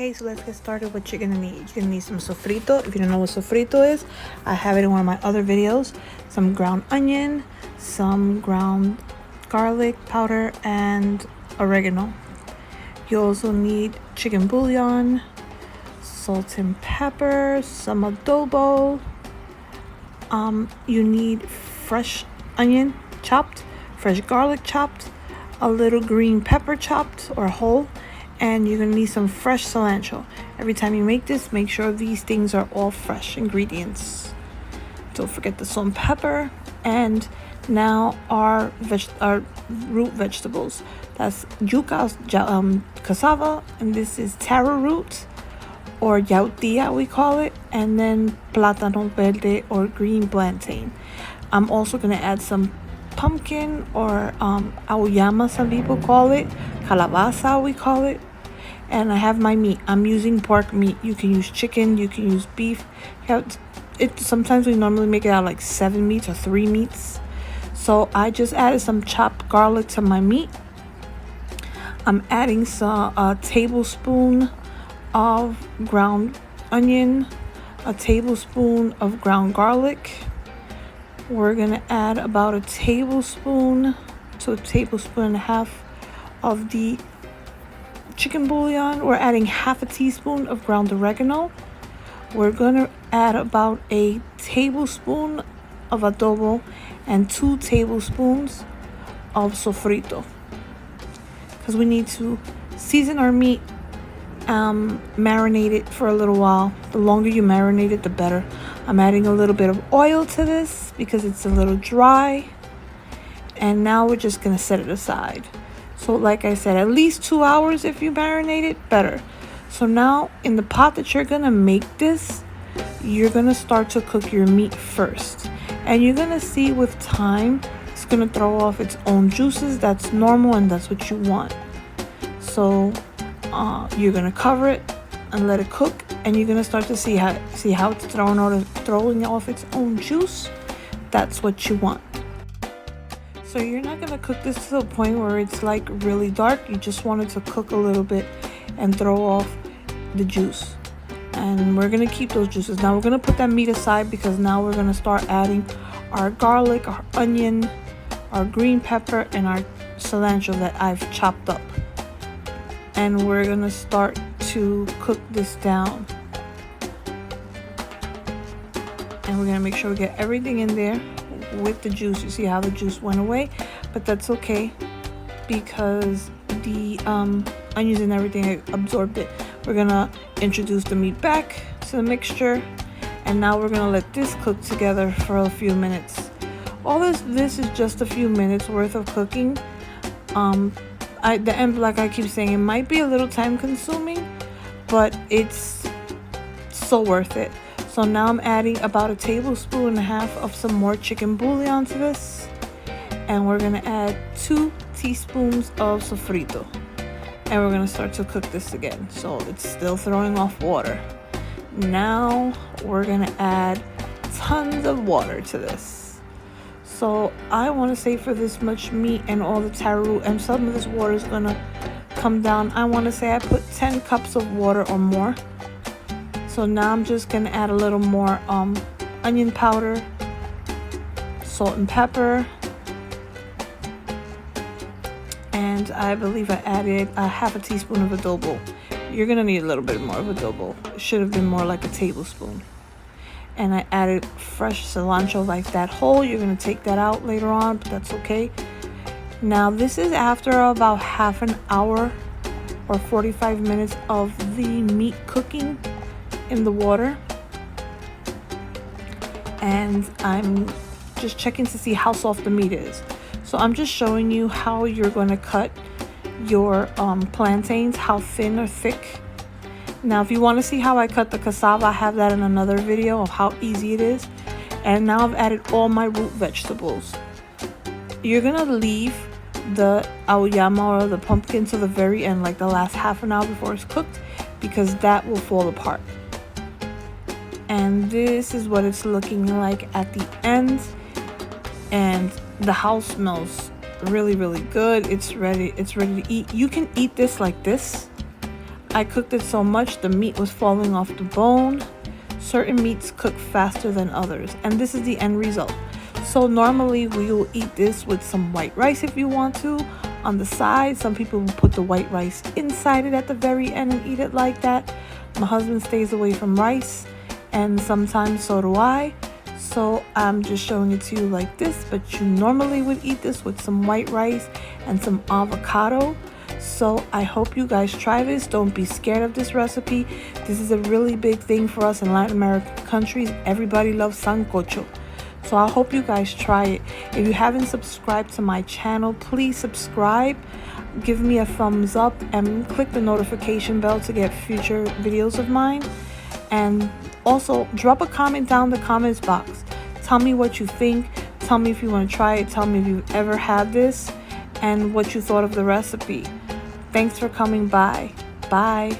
Okay, so let's get started. What you're gonna need. You're gonna need some sofrito. If you don't know what sofrito is, I have it in one of my other videos. Some ground onion, some ground garlic powder, and oregano. You also need chicken bouillon, salt and pepper, some adobo. You need fresh onion chopped, fresh garlic chopped, a little green pepper chopped or whole, and you're gonna need some fresh cilantro. Every time you make this, make sure these things are all fresh ingredients. Don't forget the salt and pepper. And now our root vegetables. That's yuca, cassava, and this is taro root, or yautía we call it, and then plátano verde or green plantain. I'm also gonna add some pumpkin, or auyama some people call it, calabaza we call it. And I have my meat. I'm using pork meat. You can use chicken, you can use beef. Sometimes we normally make it out like 7 meats or 3 meats. So I just added some chopped garlic to my meat. I'm adding a tablespoon of ground onion, a tablespoon of ground garlic. We're gonna add about a tablespoon to a tablespoon and a half of the chicken bouillon. We're adding half a teaspoon of ground oregano. We're gonna add about a tablespoon of adobo and 2 tablespoons of sofrito, because we need to season our meat, marinate it for a little while. The longer you marinate it, the better. I'm adding a little bit of oil to this because it's a little dry. And now we're just gonna set it aside. So like I said, at least 2 hours. If you marinate it, better. So now in the pot that you're gonna make this, you're gonna start to cook your meat first. And you're gonna see with time, it's gonna throw off its own juices. That's normal and that's what you want. So you're gonna cover it and let it cook, and you're gonna start to see how it's throwing off its own juice. That's what you want. So you're not gonna cook this to the point where it's like really dark. You just want it to cook a little bit and throw off the juice. And we're gonna keep those juices. Now we're gonna put that meat aside, because now we're gonna start adding our garlic, our onion, our green pepper, and our cilantro that I've chopped up. And we're gonna start to cook this down. And we're gonna make sure we get everything in there with the juice. You see how the juice went away, but that's okay because the onions and everything absorbed it. We're gonna introduce the meat back to the mixture, and now we're gonna let this cook together for a few minutes. All this is just a few minutes worth of cooking. Like I keep saying, it might be a little time consuming, but it's so worth it. So now I'm adding about a tablespoon and a half of some more chicken bouillon to this, and we're gonna add 2 teaspoons of sofrito, and we're gonna start to cook this again. So it's still throwing off water. Now we're gonna add tons of water to this. So I want to say for this much meat and all the taro root, and some of this water is gonna come down, I want to say I put 10 cups of water or more. So now I'm just gonna add a little more onion powder, salt and pepper, and I believe I added a half a teaspoon of adobo. You're gonna need a little bit more of adobo. It should have been more like a tablespoon. And I added fresh cilantro like that whole. You're gonna take that out later on, but that's okay. Now this is after about half an hour or 45 minutes of the meat cooking in the water, and I'm just checking to see how soft the meat is. So I'm just showing you how you're going to cut your plantains, how thin or thick. Now if you want to see how I cut the cassava, I have that in another video of how easy it is. And now I've added all my root vegetables. You're gonna leave the auyama or the pumpkin to the very end, like the last half an hour before it's cooked, because that will fall apart. And this is what it's looking like at the end, and the house smells really good. It's ready to eat. You can eat this like this. I cooked it so much the meat was falling off the bone. Certain meats cook faster than others, and this is the end result. So normally we will eat this with some white rice if you want to on the side. Some people will put the white rice inside it at the very end and eat it like that. My husband stays away from rice, and sometimes so do I. So I'm just showing it to you like this, but you normally would eat this with some white rice and some avocado. So I hope you guys try this. Don't be scared of this recipe. This is a really big thing for us in Latin American countries. Everybody loves Sancocho. So I hope you guys try it. If you haven't subscribed to my channel, please subscribe. Give me a thumbs up and click the notification bell to get future videos of mine. And also drop a comment down in the comments box. Tell me what you think. Tell me if you want to try it. Tell me if you've ever had this and what you thought of the recipe. Thanks for coming by. Bye.